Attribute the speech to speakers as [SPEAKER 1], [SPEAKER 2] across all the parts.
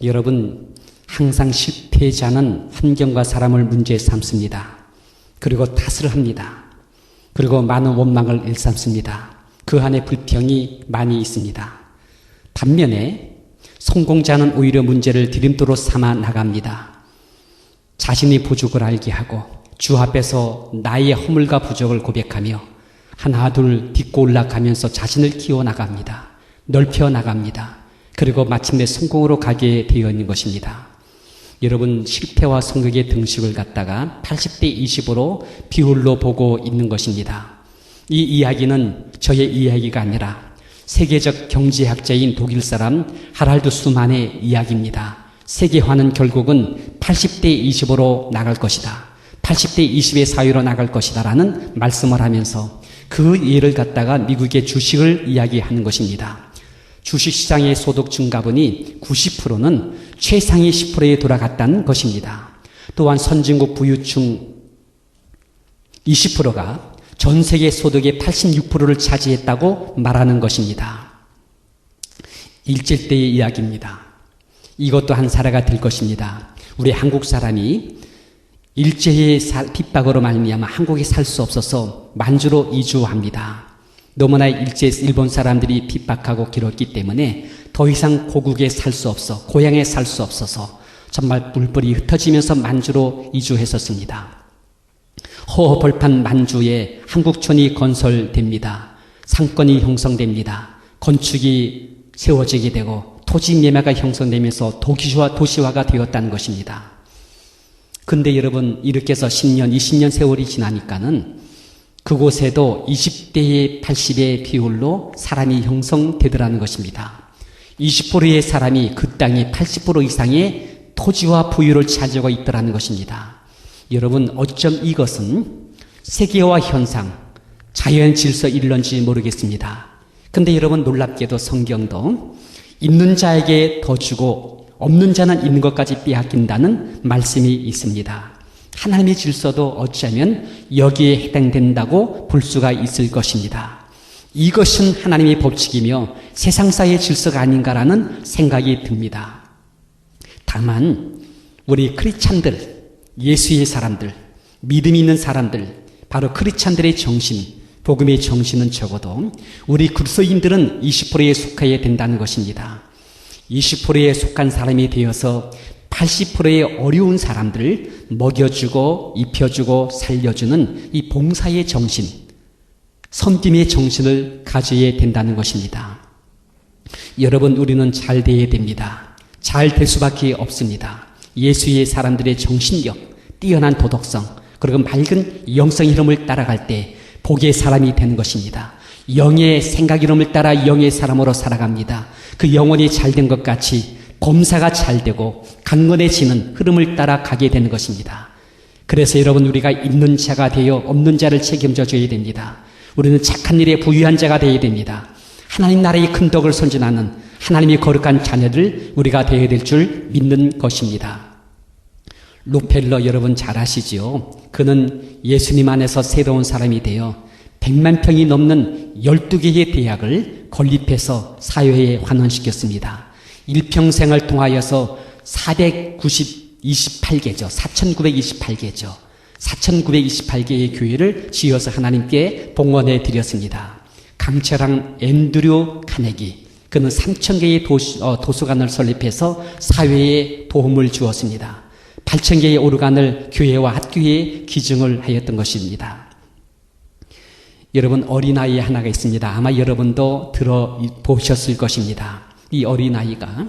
[SPEAKER 1] 여러분, 항상 실패자는 환경과 사람을 문제 삼습니다. 그리고 탓을 합니다. 그리고 많은 원망을 일삼습니다. 그 안에 불평이 많이 있습니다. 반면에 성공자는 오히려 문제를 디딤돌로 삼아 나갑니다. 자신의 부족을 알게 하고 주 앞에서 나의 허물과 부족을 고백하며 하나 둘 딛고 올라가면서 자신을 키워나갑니다. 넓혀나갑니다. 그리고 마침내 성공으로 가게 되어 있는 것입니다. 여러분, 실패와 성공의 등식을 갖다가 80대 20으로 비율로 보고 있는 것입니다. 이 이야기는 저의 이야기가 아니라 세계적 경제학자인 독일 사람 하랄드 수만의 이야기입니다. 세계화는 결국은 80대 20으로 나갈 것이다. 80대 20의 사회로 나갈 것이다 라는 말씀을 하면서 그 예를 갖다가 미국의 주식을 이야기하는 것입니다. 주식시장의 소득 증가분이 90%는 최상위 10%에 돌아갔다는 것입니다. 또한 선진국 부유층 20%가 전 세계 소득의 86%를 차지했다고 말하는 것입니다. 일제 때의 이야기입니다. 이것도 한 사례가 될 것입니다. 우리 한국 사람이 일제의 핍박으로 말미암아 한국에 살 수 없어서 만주로 이주합니다. 너무나 일본 사람들이 핍박하고 길었기 때문에 더 이상 고국에 살 수 없어, 고향에 살 수 없어서 정말 뿔뿔이 흩어지면서 만주로 이주했었습니다. 허허벌판 만주에 한국촌이 건설됩니다. 상권이 형성됩니다. 건축이 세워지게 되고 토지 매매가 형성되면서 도시화가 되었다는 것입니다. 근데 여러분, 이렇게 해서 10년, 20년 세월이 지나니까는 그곳에도 20대의 80의 비율로 사람이 형성되더라는 것입니다. 20%의 사람이 그 땅의 80% 이상의 토지와 부유를 차지하고 있더라는 것입니다. 여러분, 어쩜 이것은 세계화 현상, 자연 질서일런지 모르겠습니다. 근데 여러분, 놀랍게도 성경도 있는 자에게 더 주고 없는 자는 있는 것까지 빼앗긴다는 말씀이 있습니다. 하나님의 질서도 어쩌면 여기에 해당된다고 볼 수가 있을 것입니다. 이것은 하나님의 법칙이며 세상사의 질서가 아닌가라는 생각이 듭니다. 다만 우리 크리스찬들, 예수의 사람들, 믿음이 있는 사람들, 바로 크리스찬들의 정신, 복음의 정신은 적어도 우리 그리스도인들은 20%에 속해야 된다는 것입니다. 20%에 속한 사람이 되어서 80%의 어려운 사람들을 먹여주고 입혀주고 살려주는 이 봉사의 정신, 섬김의 정신을 가져야 된다는 것입니다. 여러분, 우리는 잘 돼야 됩니다. 잘 될 수밖에 없습니다. 예수의 사람들의 정신력, 뛰어난 도덕성, 그리고 맑은 영성의 흐름을 따라갈 때 복의 사람이 되는 것입니다. 영의 생각 이름을 따라 영의 사람으로 살아갑니다. 그 영혼이 잘된 것 같이 범사가 잘되고 강건해지는 흐름을 따라 가게 되는 것입니다. 그래서 여러분, 우리가 있는 자가 되어 없는 자를 책임져 줘야 됩니다. 우리는 착한 일에 부유한 자가 되어야 됩니다. 하나님 나라의 큰 덕을 선진하는 하나님의 거룩한 자녀들 우리가 되어야 될 줄 믿는 것입니다. 록펠러 여러분 잘 아시지요? 그는 예수님 안에서 새로운 사람이 되어 100만 평이 넘는 12개의 대학을 건립해서 사회에 환원시켰습니다. 일평생을 통하여서 428개죠. 4928개죠. 4928개의 교회를 지어서 하나님께 봉헌해 드렸습니다. 강철왕 앤드류 카네기, 그는 3000개의 도서관을 설립해서 사회에 도움을 주었습니다. 8000개의 오르간을 교회와 학교에 기증을 하였던 것입니다. 여러분, 어린아이 하나가 있습니다. 아마 여러분도 들어보셨을 것입니다. 이 어린아이가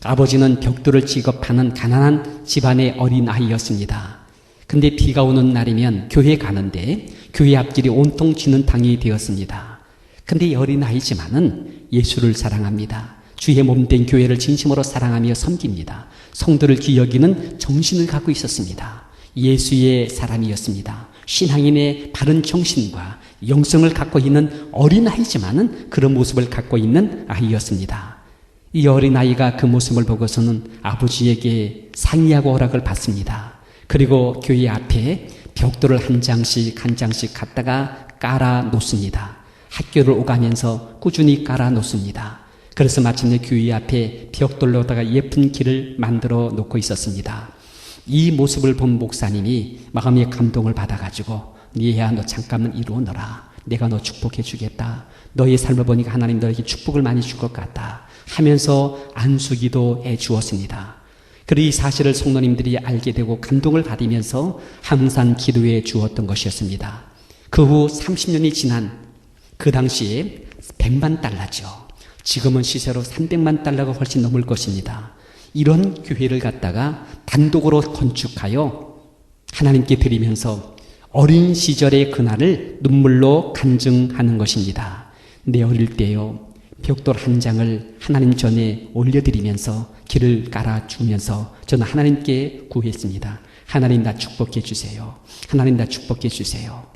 [SPEAKER 1] 아버지는 벽돌을 직업하는 가난한 집안의 어린아이였습니다. 근데 비가 오는 날이면 교회 가는데 교회 앞길이 온통 쥐는 땅이 되었습니다. 근데 이 어린아이지만은 예수를 사랑합니다. 주의 몸된 교회를 진심으로 사랑하며 섬깁니다. 성도를 기여기는 정신을 갖고 있었습니다. 예수의 사람이었습니다. 신앙인의 바른 정신과 영성을 갖고 있는 어린아이지만은 그런 모습을 갖고 있는 아이였습니다. 이 어린아이가 그 모습을 보고서는 아버지에게 상의하고 허락을 받습니다. 그리고 교회 앞에 벽돌을 한 장씩 한 장씩 갖다가 깔아 놓습니다. 학교를 오가면서 꾸준히 깔아 놓습니다. 그래서 마침내 교회 앞에 벽돌로다가 예쁜 길을 만들어 놓고 있었습니다. 이 모습을 본 목사님이 마음의 감동을 받아가지고 니야 너 잠깐만 이리 오너라. 내가 너 축복해 주겠다. 너의 삶을 보니까 하나님 너에게 축복을 많이 줄 것 같다 하면서 안수기도 해 주었습니다. 그리고 이 사실을 성도님들이 알게 되고 감동을 받으면서 항상 기도해 주었던 것이었습니다. 그 후 30년이 지난 그 당시에 100만 달러죠. 지금은 시세로 300만 달러가 훨씬 넘을 것입니다. 이런 교회를 갖다가 단독으로 건축하여 하나님께 드리면서 어린 시절의 그날을 눈물로 간증하는 것입니다. 내 어릴 때요, 벽돌 한 장을 하나님 전에 올려드리면서 길을 깔아주면서 저는 하나님께 구했습니다. 하나님 나 축복해 주세요. 하나님 나 축복해 주세요.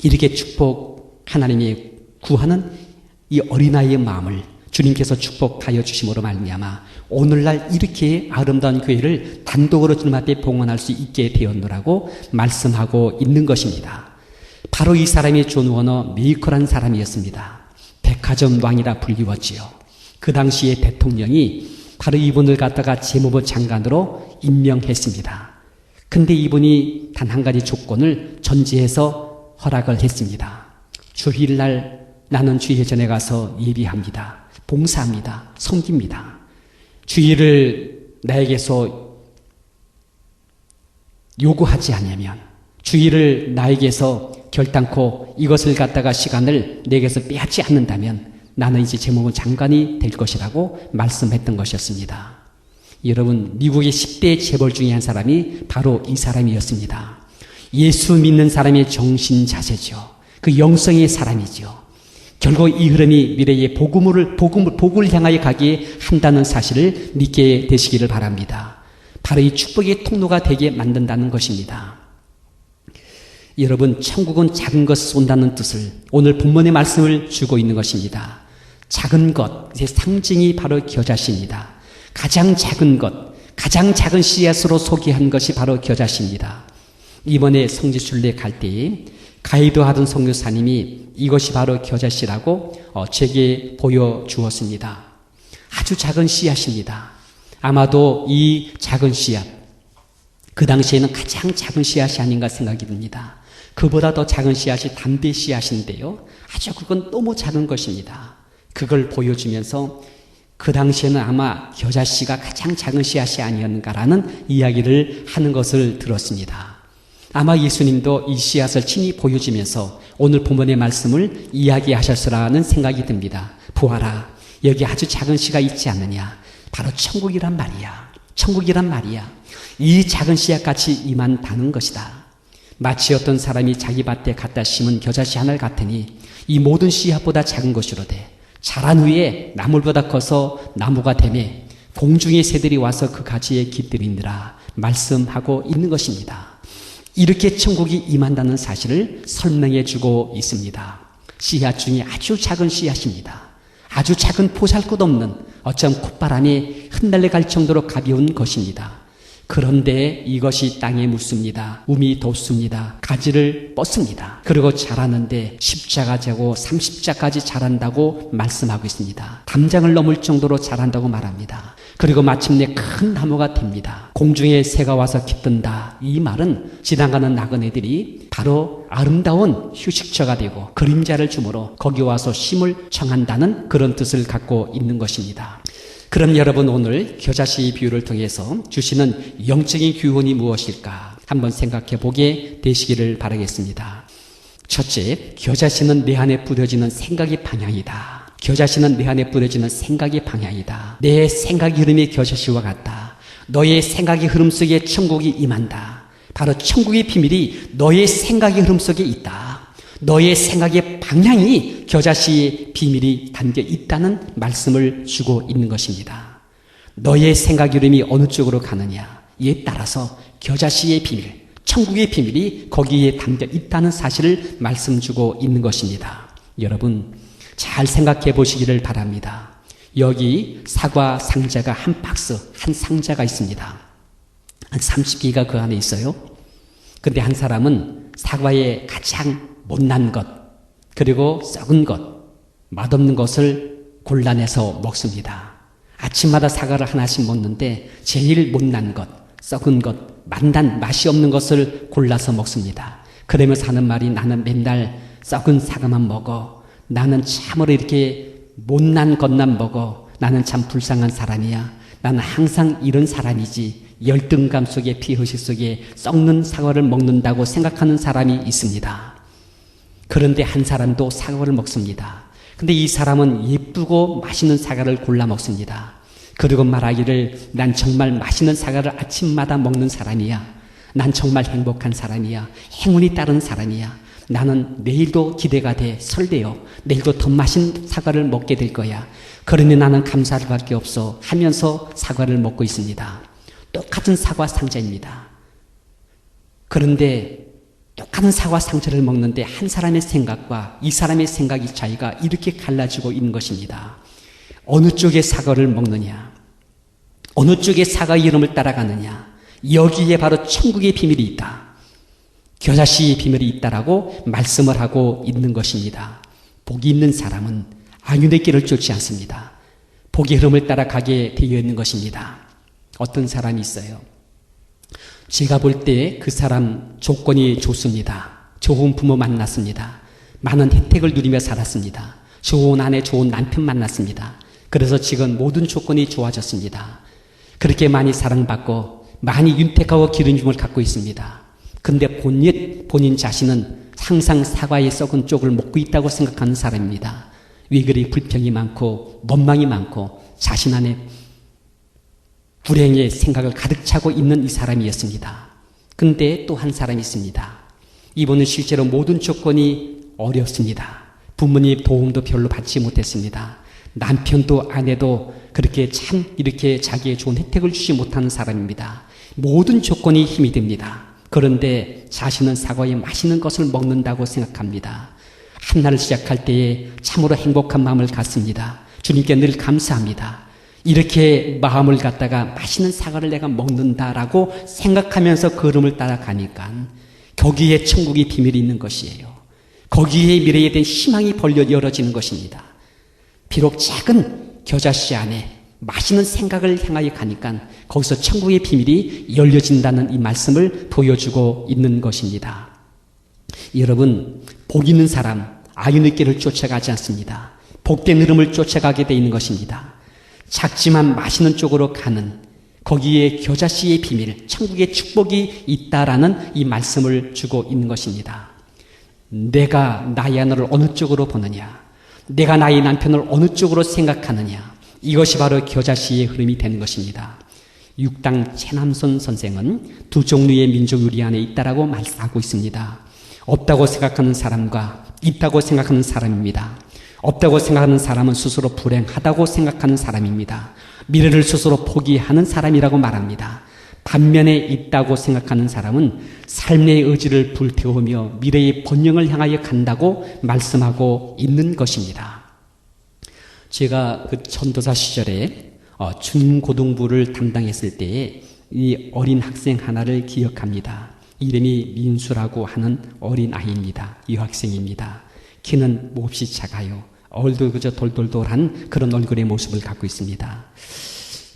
[SPEAKER 1] 이렇게 축복 하나님이 구하는 이 어린아이의 마음을 주님께서 축복하여 주심으로 말미암아 오늘날 이렇게 아름다운 교회를 단독으로 주님 앞에 봉헌할 수 있게 되었노라고 말씀하고 있는 것입니다. 바로 이 사람이 존 워너 메이커라는 사람이었습니다. 백화점 왕이라 불리웠지요. 그 당시에 대통령이 바로 이분을 갖다가 재무부 장관으로 임명했습니다. 근데 이분이 단 한 가지 조건을 전제해서 허락을 했습니다. 주일날 나는 주일전에 가서 예비합니다. 봉사합니다. 섬깁니다. 주일을 나에게서 요구하지 않으면, 주일을 나에게서 결단코 이것을 갖다가 시간을 내게서 빼앗지 않는다면 나는 이제 재무부 장관이 될 것이라고 말씀했던 것이었습니다. 여러분, 미국의 10대 재벌 중에 한 사람이 바로 이 사람이었습니다. 예수 믿는 사람의 정신 자세죠. 그 영성의 사람이죠. 결국 이 흐름이 미래의 복을 향하여 가게 한다는 사실을 믿게 되시기를 바랍니다. 바로 이 축복의 통로가 되게 만든다는 것입니다. 여러분, 천국은 작은 것을 쏜다는 뜻을 오늘 본문의 말씀을 주고 있는 것입니다. 작은 것의 상징이 바로 겨자씨입니다. 가장 작은 것, 가장 작은 씨앗으로 소개한 것이 바로 겨자씨입니다. 이번에 성지순례 갈 때에 가이드하던 선교사님이 이것이 바로 겨자씨라고 제게 보여주었습니다. 아주 작은 씨앗입니다. 아마도 이 작은 씨앗, 그 당시에는 가장 작은 씨앗이 아닌가 생각이 듭니다. 그보다 더 작은 씨앗이 담배 씨앗인데요. 아주 그건 너무 작은 것입니다. 그걸 보여주면서 그 당시에는 아마 겨자씨가 가장 작은 씨앗이 아니었는가라는 이야기를 하는 것을 들었습니다. 아마 예수님도 이 씨앗을 친히 보여주면서 오늘 본문의 말씀을 이야기하셨으라는 생각이 듭니다. 보아라, 여기 아주 작은 씨가 있지 않느냐. 바로 천국이란 말이야. 천국이란 말이야. 이 작은 씨앗같이 임한다는 것이다. 마치 어떤 사람이 자기 밭에 갖다 심은 겨자씨 하나를 같으니 이 모든 씨앗보다 작은 것이로되 자란 후에 나물보다 커서 나무가 되매 공중의 새들이 와서 그 가지에 깃들이니라 말씀하고 있는 것입니다. 이렇게 천국이 임한다는 사실을 설명해 주고 있습니다. 씨앗 중에 아주 작은 씨앗입니다. 아주 작은 보잘것없는 어쩜 콧바람에 흩날려 갈 정도로 가벼운 것입니다. 그런데 이것이 땅에 묻습니다. 움이 돋습니다. 가지를 뻗습니다. 그리고 자라는데 10자가 되고 30자까지 자란다고 말씀하고 있습니다. 담장을 넘을 정도로 자란다고 말합니다. 그리고 마침내 큰 나무가 됩니다. 공중에 새가 와서 깃든다. 이 말은 지나가는 나그네들이 바로 아름다운 휴식처가 되고 그림자를 주므로 거기 와서 쉼을 청한다는 그런 뜻을 갖고 있는 것입니다. 그럼 여러분, 오늘 겨자씨 비유를 통해서 주시는 영적인 교훈이 무엇일까 한번 생각해 보게 되시기를 바라겠습니다. 첫째, 겨자씨는 내 안에 뿌려지는 생각의 방향이다. 겨자씨는 내 안에 뿌려지는 생각의 방향이다. 내 생각의 흐름이 겨자씨와 같다. 너의 생각의 흐름 속에 천국이 임한다. 바로 천국의 비밀이 너의 생각의 흐름 속에 있다. 너의 생각의 방향이 겨자씨의 비밀이 담겨 있다는 말씀을 주고 있는 것입니다. 너의 생각 흐름이 어느 쪽으로 가느냐에 따라서 겨자씨의 비밀, 천국의 비밀이 거기에 담겨 있다는 사실을 말씀 주고 있는 것입니다. 여러분, 잘 생각해 보시기를 바랍니다. 여기 사과 상자가 한 박스, 한 상자가 있습니다. 한 30개가 그 안에 있어요. 근데 한 사람은 사과의 가장 못난 것, 그리고 썩은 것, 맛없는 것을 골라내서 먹습니다. 아침마다 사과를 하나씩 먹는데 제일 못난 것, 썩은 것, 맛난 맛이 없는 것을 골라서 먹습니다. 그러면서 하는 말이 나는 맨날 썩은 사과만 먹어. 나는 참으로 이렇게 못난 것만 먹어. 나는 참 불쌍한 사람이야. 나는 항상 이런 사람이지. 열등감 속에 피허식 속에 썩는 사과를 먹는다고 생각하는 사람이 있습니다. 그런데 한 사람도 사과를 먹습니다. 근데 이 사람은 예쁘고 맛있는 사과를 골라 먹습니다. 그리고 말하기를 난 정말 맛있는 사과를 아침마다 먹는 사람이야. 난 정말 행복한 사람이야. 행운이 따른 사람이야. 나는 내일도 기대가 돼. 설레요. 내일도 더 맛있는 사과를 먹게 될 거야. 그러니 나는 감사할 밖에 없어 하면서 사과를 먹고 있습니다. 똑같은 사과 상자입니다. 그런데 똑같은 사과 상자를 먹는데 한 사람의 생각과 이 사람의 생각이 차이가 이렇게 갈라지고 있는 것입니다. 어느 쪽의 사과를 먹느냐, 어느 쪽의 사과 이름을 따라가느냐, 여기에 바로 천국의 비밀이 있다. 겨자씨의 비밀이 있다라고 말씀을 하고 있는 것입니다. 복이 있는 사람은 악인의 길을 쫓지 않습니다. 복의 흐름을 따라가게 되어 있는 것입니다. 어떤 사람이 있어요. 제가 볼 때 그 사람 조건이 좋습니다. 좋은 부모 만났습니다. 많은 혜택을 누리며 살았습니다. 좋은 아내, 좋은 남편 만났습니다. 그래서 지금 모든 조건이 좋아졌습니다. 그렇게 많이 사랑받고 많이 윤택하고 기름짐을 갖고 있습니다. 근데 본인 자신은 항상 사과의 썩은 쪽을 먹고 있다고 생각하는 사람입니다. 왜 그리 불평이 많고 원망이 많고 자신 안에 불행의 생각을 가득 차고 있는 이 사람이었습니다. 근데 또 한 사람이 있습니다. 이분은 실제로 모든 조건이 어렵습니다. 부모님 도움도 별로 받지 못했습니다. 남편도 아내도 그렇게 참 이렇게 자기의 좋은 혜택을 주지 못하는 사람입니다. 모든 조건이 힘이 듭니다. 그런데 자신은 사과에 맛있는 것을 먹는다고 생각합니다. 한날을 시작할 때에 참으로 행복한 마음을 갖습니다. 주님께 늘 감사합니다. 이렇게 마음을 갖다가 맛있는 사과를 내가 먹는다라고 생각하면서 걸음을 따라가니까 거기에 천국의 비밀이 있는 것이에요. 거기에 미래에 대한 희망이 열어지는 것입니다. 비록 작은 겨자씨 안에 맛있는 생각을 향하여 가니까 거기서 천국의 비밀이 열려진다는 이 말씀을 보여주고 있는 것입니다. 여러분, 복 있는 사람, 악인의 길을 쫓아가지 않습니다. 복된 흐름을 쫓아가게 되어 있는 것입니다. 작지만 맛있는 쪽으로 가는 거기에 겨자씨의 비밀, 천국의 축복이 있다라는 이 말씀을 주고 있는 것입니다. 내가 나의 아내를 어느 쪽으로 보느냐, 내가 나의 남편을 어느 쪽으로 생각하느냐, 이것이 바로 겨자씨의 흐름이 되는 것입니다. 육당 최남선 선생은 두 종류의 민족 유리 안에 있다라고 말씀하고 있습니다. 없다고 생각하는 사람과 있다고 생각하는 사람입니다. 없다고 생각하는 사람은 스스로 불행하다고 생각하는 사람입니다. 미래를 스스로 포기하는 사람이라고 말합니다. 반면에 있다고 생각하는 사람은 삶의 의지를 불태우며 미래의 번영을 향하여 간다고 말씀하고 있는 것입니다. 제가 그 전도사 시절에 중고등부를 담당했을 때에 이 어린 학생 하나를 기억합니다. 이름이 민수라고 하는 어린 아이입니다. 여학생입니다. 키는 몹시 작아요. 얼굴도 그저 돌돌돌한 그런 얼굴의 모습을 갖고 있습니다.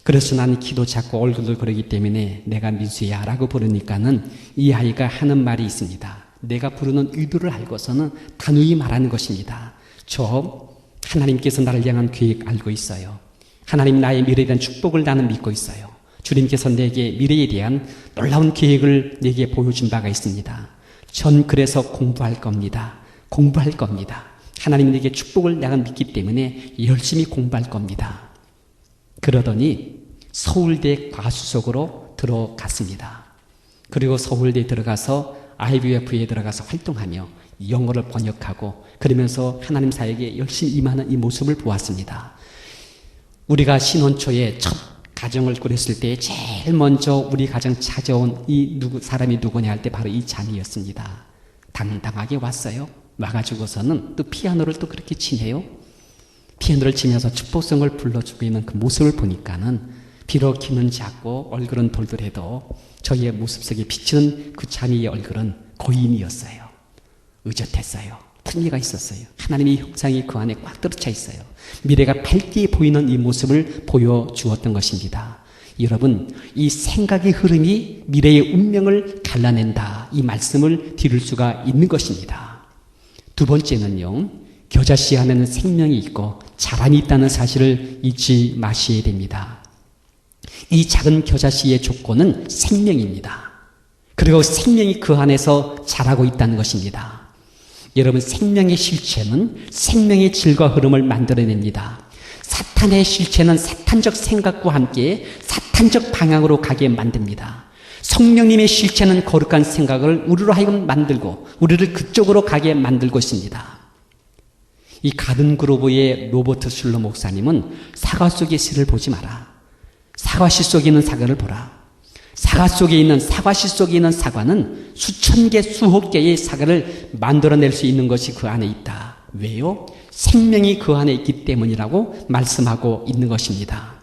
[SPEAKER 1] 그래서 나는 키도 작고 얼굴도 그러기 때문에 내가 민수야 라고 부르니까는 이 아이가 하는 말이 있습니다. 내가 부르는 의도를 알고서는 단호히 말하는 것입니다. 저 하나님께서 나를 향한 계획 알고 있어요. 하나님 나의 미래에 대한 축복을 나는 믿고 있어요. 주님께서 내게 미래에 대한 놀라운 계획을 내게 보여준 바가 있습니다. 전 그래서 공부할 겁니다. 공부할 겁니다. 하나님 내게 축복을 내가 믿기 때문에 열심히 공부할 겁니다. 그러더니 서울대 과수석으로 들어갔습니다. 그리고 서울대에 들어가서 IBF에 들어가서 활동하며 영어를 번역하고 그러면서 하나님 사역에 열심히 임하는 이 모습을 보았습니다. 우리가 신혼 초에 첫 가정을 꾸렸을 때 제일 먼저 우리 가정 찾아온 사람이 누구냐 할 때 바로 이 자매였습니다. 당당하게 왔어요. 와가지고서는 또 피아노를 또 그렇게 치네요. 피아노를 치면서 축복성을 불러주고 있는 그 모습을 보니까는 비록 키는 작고 얼굴은 돌돌해도 저희의 모습 속에 비치는 그 자매의 얼굴은 거인이었어요. 의젓했어요. 풍미가 있었어요. 하나님의 형상이 그 안에 꽉 들어차 있어요. 미래가 밝게 보이는 이 모습을 보여주었던 것입니다. 여러분, 이 생각의 흐름이 미래의 운명을 갈라낸다. 이 말씀을 드릴 수가 있는 것입니다. 두 번째는요, 겨자씨 안에는 생명이 있고 자란이 있다는 사실을 잊지 마셔야 됩니다. 이 작은 겨자씨의 조건은 생명입니다. 그리고 생명이 그 안에서 자라고 있다는 것입니다. 여러분, 생명의 실체는 생명의 질과 흐름을 만들어냅니다. 사탄의 실체는 사탄적 생각과 함께 사탄적 방향으로 가게 만듭니다. 성령님의 실체는 거룩한 생각을 우리로 하여금 만들고 우리를 그쪽으로 가게 만들고 있습니다. 이 가든그로브의 로버트 슐러 목사님은 사과 속의 씨를 보지 마라. 사과씨 속에 있는 사과를 보라. 사과씨 속에 있는 사과는 수천 개, 수억 개의 사과를 만들어낼 수 있는 것이 그 안에 있다. 왜요? 생명이 그 안에 있기 때문이라고 말씀하고 있는 것입니다.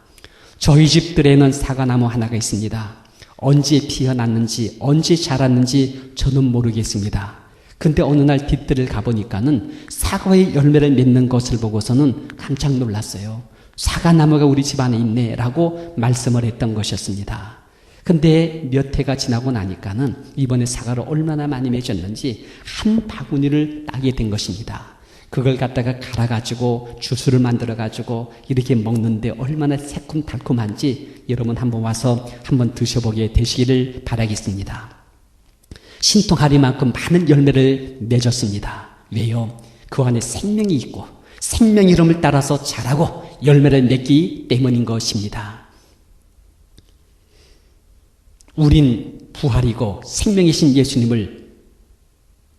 [SPEAKER 1] 저희 집들에는 사과나무 하나가 있습니다. 언제 피어났는지, 언제 자랐는지 저는 모르겠습니다. 근데 어느 날 뒷뜰을 가보니까는 사과의 열매를 맺는 것을 보고서는 깜짝 놀랐어요. 사과나무가 우리 집 안에 있네 라고 말씀을 했던 것이었습니다. 근데 몇 해가 지나고 나니까는 이번에 사과를 얼마나 많이 맺었는지 한 바구니를 따게 된 것입니다. 그걸 갖다가 갈아가지고 주스를 만들어가지고 이렇게 먹는데 얼마나 새콤달콤한지 여러분 한번 와서 한번 드셔보게 되시기를 바라겠습니다. 신통하리만큼 많은 열매를 맺었습니다. 왜요? 그 안에 생명이 있고 생명 이름을 따라서 자라고 열매를 맺기 때문인 것입니다. 우린 부활이고 생명이신 예수님을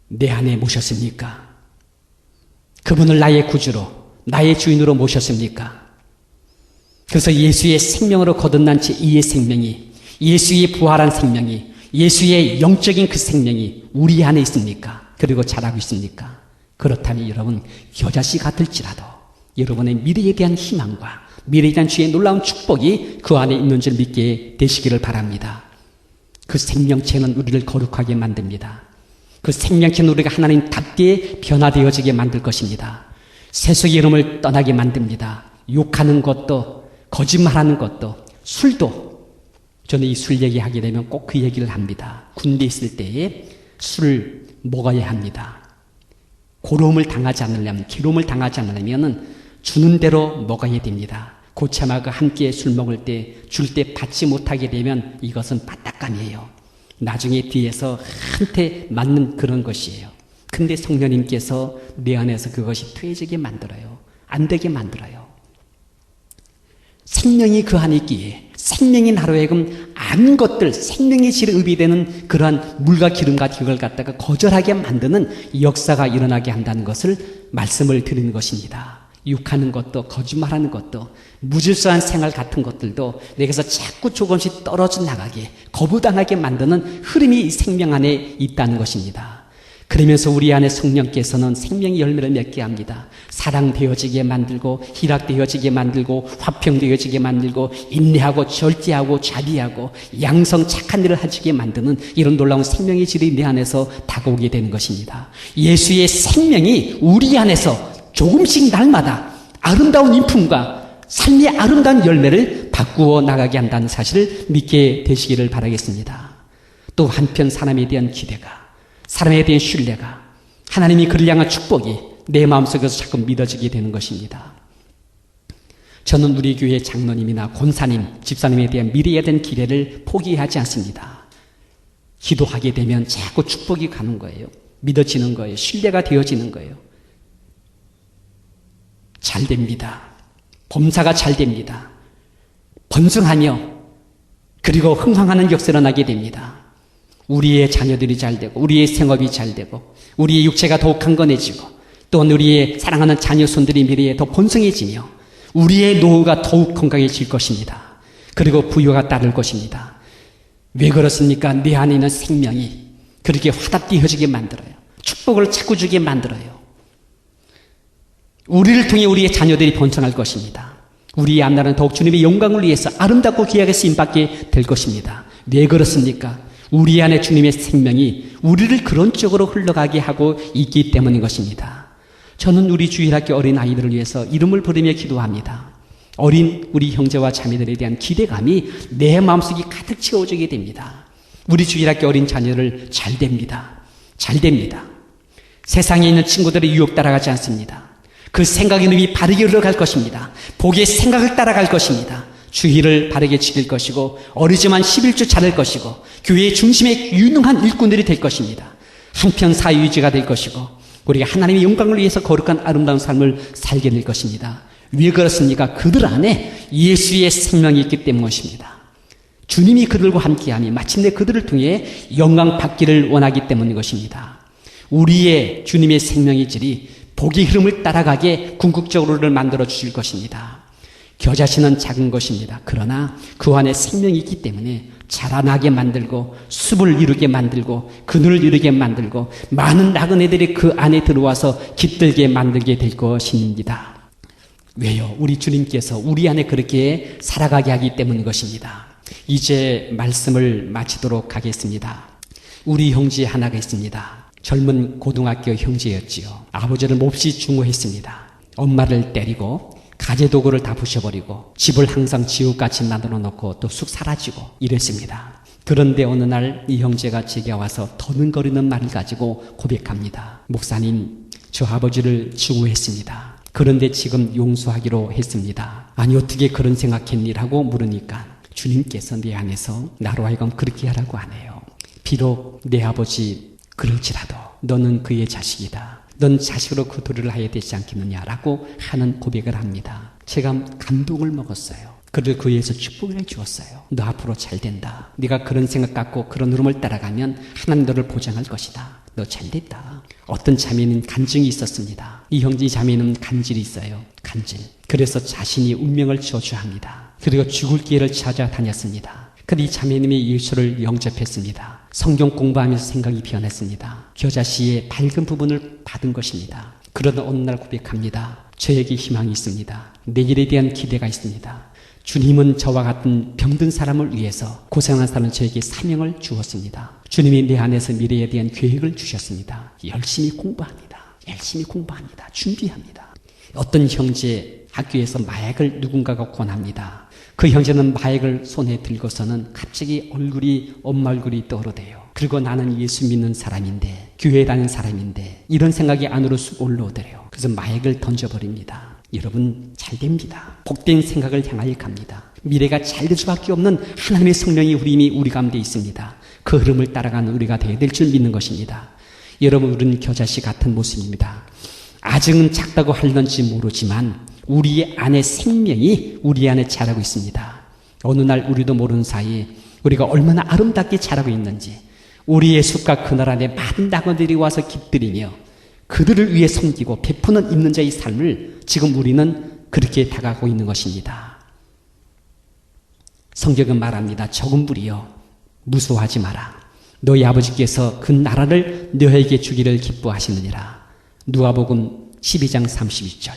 [SPEAKER 1] 내 안에 모셨습니까? 그분을 나의 구주로, 나의 주인으로 모셨습니까? 그래서 예수의 생명으로 거듭난 제2의 생명이, 예수의 부활한 생명이, 예수의 영적인 그 생명이 우리 안에 있습니까? 그리고 자라고 있습니까? 그렇다면 여러분, 겨자씨 같을지라도 여러분의 미래에 대한 희망과 미래에 대한 주의 놀라운 축복이 그 안에 있는 줄 믿게 되시기를 바랍니다. 그 생명체는 우리를 거룩하게 만듭니다. 그 생명체는 우리가 하나님답게 변화되어지게 만들 것입니다. 세속의 이름을 떠나게 만듭니다. 욕하는 것도, 거짓말하는 것도, 술도. 저는 이 술 얘기하게 되면 꼭 그 얘기를 합니다. 군대 있을 때에 술을 먹어야 합니다. 고로움을 당하지 않으려면, 기로움을 당하지 않으려면 주는 대로 먹어야 됩니다. 고참하고 함께 술 먹을 때, 줄 때 받지 못하게 되면 이것은 빠딱감이에요. 나중에 뒤에서 한테 맞는 그런 것이에요. 근데 성령님께서 내 안에서 그것이 퇴해지게 만들어요. 안 되게 만들어요. 생명이 그 안에 있기에 생명이 나로 하여금 안 것들, 생명의 질에 의비되는 그러한 물과 기름과 그걸 갖다가 거절하게 만드는 역사가 일어나게 한다는 것을 말씀을 드리는 것입니다. 욕하는 것도, 거짓말하는 것도, 무질서한 생활 같은 것들도 내게서 자꾸 조금씩 떨어져 나가게, 거부당하게 만드는 흐름이 이 생명 안에 있다는 것입니다. 그러면서 우리 안에 성령께서는 생명의 열매를 맺게 합니다. 사랑되어지게 만들고, 희락되어지게 만들고, 화평되어지게 만들고, 인내하고, 절제하고, 자비하고, 양성 착한 일을 하시게 만드는 이런 놀라운 생명의 질이 내 안에서 다가오게 되는 것입니다. 예수의 생명이 우리 안에서 조금씩 날마다 아름다운 인품과 삶의 아름다운 열매를 바꾸어 나가게 한다는 사실을 믿게 되시기를 바라겠습니다. 또 한편 사람에 대한 기대가, 사람에 대한 신뢰가, 하나님이 그를 향한 축복이 내 마음속에서 자꾸 믿어지게 되는 것입니다. 저는 우리 교회 장로님이나 권사님, 집사님에 대한 미래에 대한 기대를 포기하지 않습니다. 기도하게 되면 자꾸 축복이 가는 거예요. 믿어지는 거예요. 신뢰가 되어지는 거예요. 잘 됩니다. 범사가 잘 됩니다. 번성하며 그리고 흥황하는 역사가 나게 됩니다. 우리의 자녀들이 잘 되고 우리의 생업이 잘 되고 우리의 육체가 더욱 강건해지고 또한 우리의 사랑하는 자녀 손들이 미래에 더 번성해지며 우리의 노후가 더욱 건강해질 것입니다. 그리고 부유가 따를 것입니다. 왜 그렇습니까? 내 안에 있는 생명이 그렇게 화답되어지게 만들어요. 축복을 자꾸 주게 만들어요. 우리를 통해 우리의 자녀들이 번성할 것입니다. 우리의 앞날은 더욱 주님의 영광을 위해서 아름답고 귀하게 쓰임받게 될 것입니다. 왜 그렇습니까? 우리 안에 주님의 생명이 우리를 그런 쪽으로 흘러가게 하고 있기 때문인 것입니다. 저는 우리 주일학교 어린아이들을 위해서 이름을 부르며 기도합니다. 어린 우리 형제와 자매들에 대한 기대감이 내 마음속에 가득 채워지게 됩니다. 우리 주일학교 어린 자녀를 잘 됩니다. 잘 됩니다. 세상에 있는 친구들의 유혹 따라가지 않습니다. 그 생각의 늪이 바르게 흘러갈 것입니다. 복의 생각을 따라갈 것입니다. 주의를 바르게 지킬 것이고 어리지만 11주 차릴 것이고 교회의 중심에 유능한 일꾼들이 될 것입니다. 한편 사유지가 될 것이고 우리가 하나님의 영광을 위해서 거룩한 아름다운 삶을 살게 될 것입니다. 왜 그렇습니까? 그들 안에 예수의 생명이 있기 때문입니다. 주님이 그들과 함께하니 마침내 그들을 통해 영광 받기를 원하기 때문인 것입니다. 우리의 주님의 생명의 질이 복의 흐름을 따라가게 궁극적으로를 만들어 주실 것입니다. 겨자씨는 작은 것입니다. 그러나 그 안에 생명이 있기 때문에 자라나게 만들고 숲을 이루게 만들고 그늘을 이루게 만들고 많은 나그네들이 그 안에 들어와서 깃들게 만들게 될 것입니다. 왜요? 우리 주님께서 우리 안에 그렇게 살아가게 하기 때문인 것입니다. 이제 말씀을 마치도록 하겠습니다. 우리 형제 하나가 있습니다. 젊은 고등학교 형제였지요. 아버지를 몹시 중후했습니다. 엄마를 때리고 가재도구를 다 부셔버리고 집을 항상 지옥같이 만들어 놓고 또 쑥 사라지고 이랬습니다. 그런데 어느 날 이 형제가 제게 와서 더듬거리는 말을 가지고 고백합니다. 목사님, 저 아버지를 중후했습니다. 그런데 지금 용서하기로 했습니다. 아니 어떻게 그런 생각했니라고 물으니까 주님께서 내 안에서 나로 하여금 그렇게 하라고 하네요. 비록 내 아버지 그럴지라도 너는 그의 자식이다. 넌 자식으로 그 도리를 해야 되지 않겠느냐라고 하는 고백을 합니다. 제가 감동을 먹었어요. 그를 그 위해서 축복을 해주었어요. 너 앞으로 잘 된다. 네가 그런 생각 갖고 그런 흐름을 따라가면 하나님 너를 보장할 것이다. 너 잘 됐다. 어떤 자매는 간증이 있었습니다. 이 형제 자매는 간질이 있어요. 간질. 그래서 자신이 운명을 저주합니다. 그리고 죽을 기회를 찾아다녔습니다. 근데 이 자매님이 예수를 영접했습니다. 성경 공부하면서 생각이 변했습니다. 겨자씨의 밝은 부분을 받은 것입니다. 그러다 어느 날 고백합니다. 저에게 희망이 있습니다. 내일에 대한 기대가 있습니다. 주님은 저와 같은 병든 사람을 위해서 고생하는 사람은 저에게 사명을 주었습니다. 주님이 내 안에서 미래에 대한 계획을 주셨습니다. 열심히 공부합니다. 열심히 공부합니다. 준비합니다. 어떤 형제 학교에서 마약을 누군가가 권합니다. 그 형제는 마약을 손에 들고서는 갑자기 엄마 얼굴이 떠오르대요. 그리고 나는 예수 믿는 사람인데, 교회 다니는 사람인데, 이런 생각이 안으로 쑥 올라오더래요. 그래서 마약을 던져버립니다. 여러분, 잘 됩니다. 복된 생각을 향하여 갑니다. 미래가 잘 될 수밖에 없는 하나님의 성령이 우리 가운데 있습니다. 그 흐름을 따라가는 우리가 되어야 될 줄 믿는 것입니다. 여러분, 우리는 겨자씨 같은 모습입니다. 아직은 작다고 할런지 모르지만 우리 안에 생명이 우리 안에 자라고 있습니다. 어느 날 우리도 모르는 사이에 우리가 얼마나 아름답게 자라고 있는지, 우리의 숲과 그늘 안에 많은 나그네들이 와서 깃들이며 그들을 위해 섬기고 베푸는 있는 자의 삶을 지금 우리는 그렇게 다가가고 있는 것입니다. 성경은 말합니다. 적은 불이여 무서워하지 마라. 너희 아버지께서 그 나라를 너에게 주기를 기뻐하시느니라. 누가복음 12장 32절.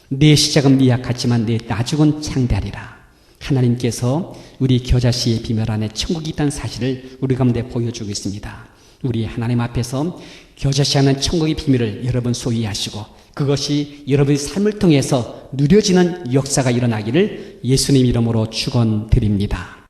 [SPEAKER 1] 내 시작은 미약하지만 내 나중은 창대하리라. 하나님께서 우리 겨자씨의 비밀 안에 천국이 있다는 사실을 우리 가운데 보여주고 있습니다. 우리 하나님 앞에서 겨자씨 하는 천국의 비밀을 여러분 소유하시고 그것이 여러분의 삶을 통해서 누려지는 역사가 일어나기를 예수님 이름으로 축원드립니다.